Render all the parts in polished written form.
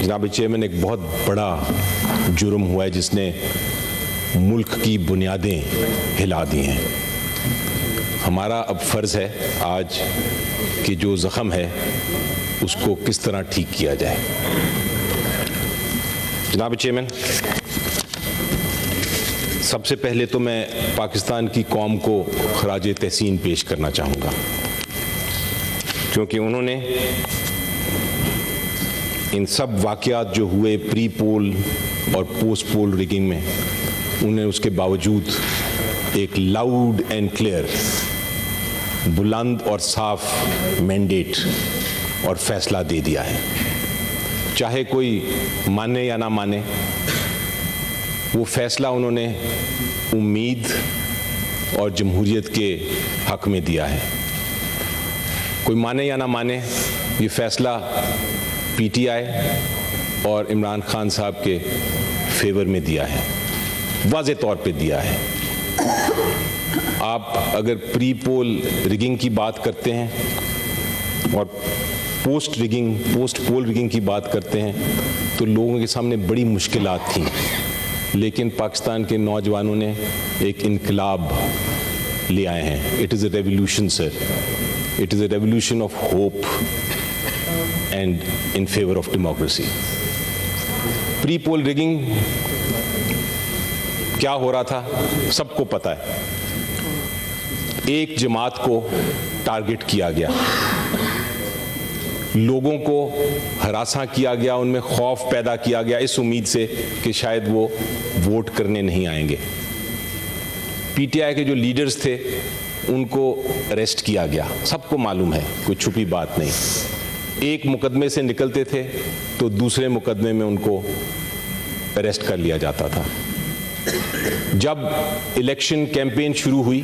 जनाब चेयरमैन, एक बहुत बड़ा जुर्म हुआ है जिसने मुल्क की बुनियादें हिला दी हैं। हमारा अब फ़र्ज़ है आज कि जो ज़ख़म है उसको किस तरह ठीक किया जाए। जनाब चेयरमैन, सबसे पहले तो मैं पाकिस्तान की कौम को ख़राज तहसीन पेश करना चाहूँगा, क्योंकि उन्होंने इन सब वाक़यात जो हुए प्री पोल और पोस्ट पोल रिगिंग में, उन्हें उसके बावजूद एक लाउड एंड क्लियर, बुलंद और साफ मैंडेट और फैसला दे दिया है। चाहे कोई माने या ना माने, वो फैसला उन्होंने उम्मीद और जमहूरियत के हक में दिया है। कोई माने या ना माने, ये फैसला पीटीआई और इमरान खान साहब के फेवर में दिया है, वाज़े तौर पे दिया है। आप अगर प्री पोल रिगिंग की बात करते हैं और पोस्ट पोल रिगिंग की बात करते हैं, तो लोगों के सामने बड़ी मुश्किलात थी, लेकिन पाकिस्तान के नौजवानों ने एक इनकलाब ले आए हैं। It is a revolution sir, it is a revolution of hope and in favour of democracy. Pre poll rigging क्या हो रहा था सबको पता है। एक जमात को टारगेट किया गया, लोगों को हरासा किया गया, उनमें खौफ पैदा किया गया इस उम्मीद से कि शायद वो वोट करने नहीं आएंगे। पीटीआई के जो लीडर्स थे उनको अरेस्ट किया गया, सबको मालूम है, कोई छुपी बात नहीं। एक मुकदमे से निकलते थे तो दूसरे मुकदमे में उनको अरेस्ट कर लिया जाता था। जब इलेक्शन कैंपेन शुरू हुई,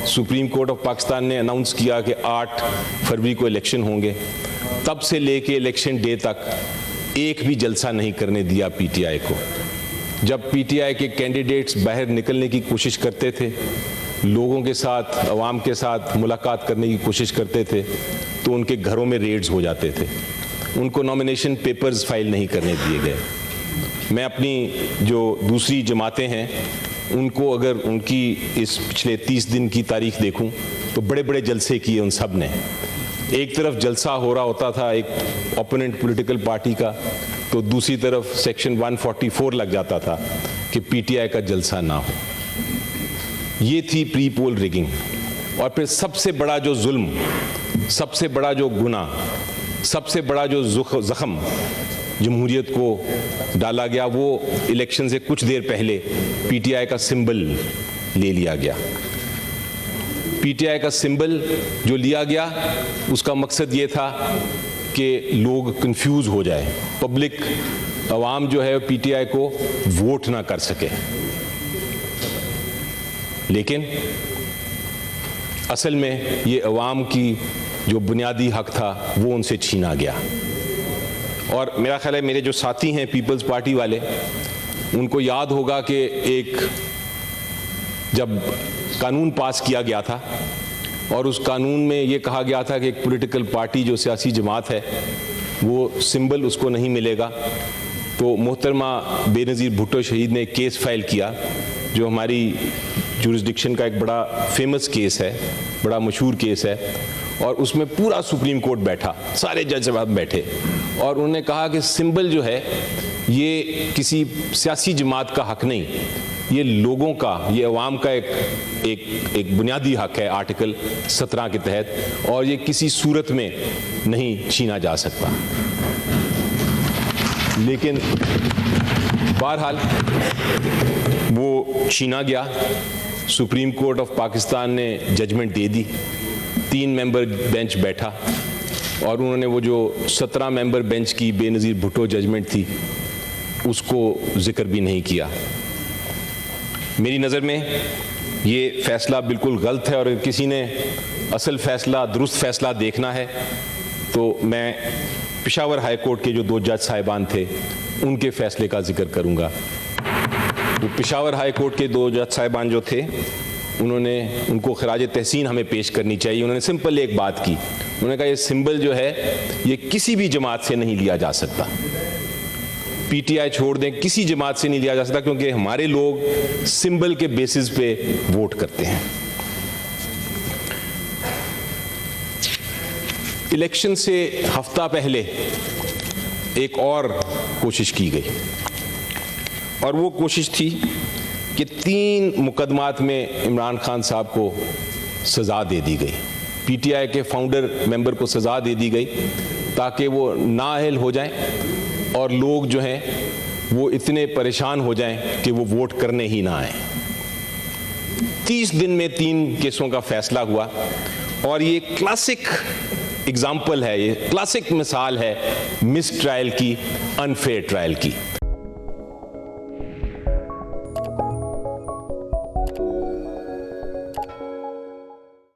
सुप्रीम कोर्ट ऑफ पाकिस्तान ने अनाउंस किया कि 8 फरवरी को इलेक्शन होंगे, तब से लेके इलेक्शन डे तक एक भी जलसा नहीं करने दिया पीटीआई को। जब पीटीआई के कैंडिडेट्स बाहर निकलने की कोशिश करते थे, लोगों के साथ, अवाम के साथ मुलाकात करने की कोशिश करते थे, तो उनके घरों में रेड्स हो जाते थे, उनको नॉमिनेशन पेपर्स फाइल नहीं करने दिए गए। मैं अपनी जो दूसरी जमातें हैं उनको अगर उनकी इस पिछले 30 दिन की तारीख देखूं तो बड़े बड़े जलसे किए उन सब ने। एक तरफ जलसा हो रहा होता था एक ओपोनेंट पॉलिटिकल पार्टी का, तो दूसरी तरफ सेक्शन 144 लग जाता था कि पीटीआई का जलसा ना हो। ये थी प्री पोल रिगिंग। और फिर सबसे बड़ा जो जुल्म, सबसे बड़ा जो गुनाह, सबसे बड़ा जो ज़ख़म जमहूरियत को डाला गया, वो इलेक्शन से कुछ देर पहले पीटीआई का सिंबल ले लिया गया। पीटीआई का सिंबल जो लिया गया, उसका मकसद ये था कि लोग कंफ्यूज हो जाए, पब्लिक, अवाम जो है पीटीआई को वोट ना कर सके। लेकिन असल में ये अवाम की जो बुनियादी हक था वो उनसे छीना गया। और मेरा ख्याल है मेरे जो साथी हैं पीपल्स पार्टी वाले, उनको याद होगा कि एक जब कानून पास किया गया था और उस कानून में ये कहा गया था कि एक पॉलिटिकल पार्टी जो सियासी जमात है वो सिंबल उसको नहीं मिलेगा, तो मोहतरमा बेनज़ीर भुट्टो शहीद ने एक केस फाइल किया जो हमारी जुरिस्डिक्शन का एक बड़ा फेमस केस है, बड़ा मशहूर केस है। और उसमें पूरा सुप्रीम कोर्ट बैठा, सारे जज साहब बैठे, और उन्होंने कहा कि सिंबल जो है ये किसी सियासी जमात का हक नहीं, ये लोगों का, ये अवाम का एक बुनियादी हक है आर्टिकल 17 के तहत, और ये किसी सूरत में नहीं छीना जा सकता। लेकिन बहरहाल वो छीना गया। सुप्रीम कोर्ट ऑफ पाकिस्तान ने जजमेंट दे दी, 3 मेंबर बेंच बैठा, और उन्होंने वो जो 17 मेंबर बेंच की बेनज़ीर भुट्टो जजमेंट थी उसको जिक्र भी नहीं किया। मेरी नज़र में ये फ़ैसला बिल्कुल गलत है, और अगर किसी ने असल फ़ैसला, दुरुस्त फ़ैसला देखना है तो मैं पेशावर हाई कोर्ट के जो 2 जज साहिबान थे उनके फ़ैसले का जिक्र करूँगा। तो पेशावर हाई कोर्ट के 2 जज साहिबान जो थे, उनको ख़राज तहसीन हमें पेश करनी चाहिए। उन्होंने सिंपल एक बात की, उन्होंने कहा ये सिंबल जो है ये किसी भी जमात से नहीं लिया जा सकता, पीटीआई छोड़ दें, किसी जमात से नहीं लिया जा सकता, क्योंकि हमारे लोग सिंबल के बेसिस पे वोट करते हैं। इलेक्शन से हफ्ता पहले एक और कोशिश की गई, और वो कोशिश थी कि 3 मुकदमात में इमरान खान साहब को सज़ा दे दी गई। पीटीआई के फाउंडर मेंबर को सज़ा दे दी गई ताकि वो नाअहल हो जाएं और लोग जो हैं वो इतने परेशान हो जाएं कि वो वोट करने ही ना आए। 30 दिन में 3 केसों का फैसला हुआ, और ये क्लासिक एग्जाम्पल है, ये क्लासिक मिसाल है मिस ट्रायल की, अनफेयर ट्रायल की।